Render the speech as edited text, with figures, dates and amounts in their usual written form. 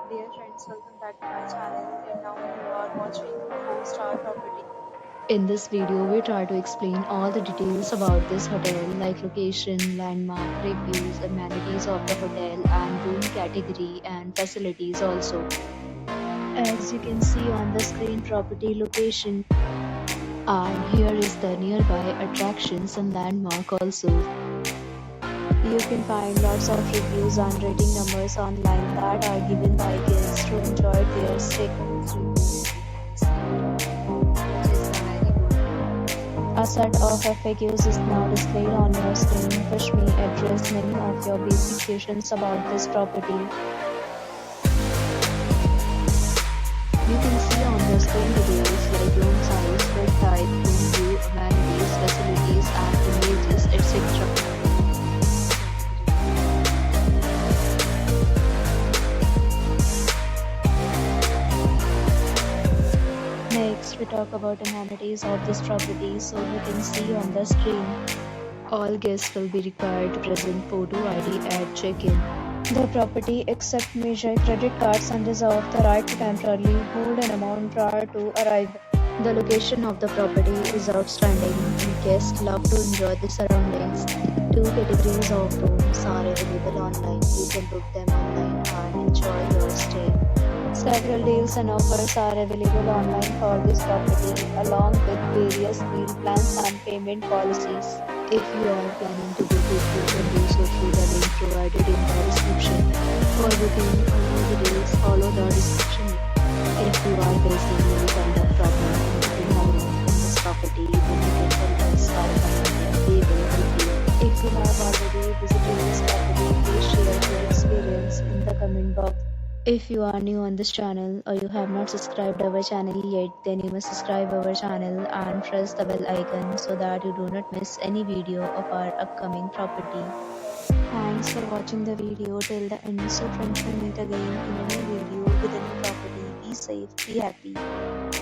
Dear friends, welcome back to my channel, and now you are watching a 4-star property. In this video, we try to explain all the details about this hotel like location, landmark, reviews, amenities of the hotel and room category and facilities also. As you can see on the screen, property location, and here is the nearby attractions and landmark also. You can find lots of reviews and rating numbers online that are given by guests who enjoyed their stay. A set of FAQs is now displayed on your screen, which may address many of your basic questions about this property. You can see on the screen details like room size, bed type, room view, amenities, facilities, and images, etc. Next, we talk about amenities of this property, so you can see on the screen. All guests will be required to present photo ID at check-in. The property accepts major credit cards and reserves the right to temporarily hold an amount prior to arrival. The location of the property is outstanding and guests love to enjoy the surroundings. 2 categories of rooms are available online. You can book them online and enjoy your stay. Several deals and offers are available online for this property, along with various meal plans and payment policies. If you are planning to book it, you can do so through the link provided in the description. For booking or more details, follow the description. If you are facing any kind of problem in booking a room in this property, then you can tell us by commenting. We will help you. If you have already visited this property, please share your experience in the comment box. If you are new on this channel or you have not subscribed our channel yet, then you must subscribe our channel and press the bell icon so that you do not miss any video of our upcoming property. Thanks for watching the video till the end. So friends, will meet again in a new video with a new property. Be safe, be happy.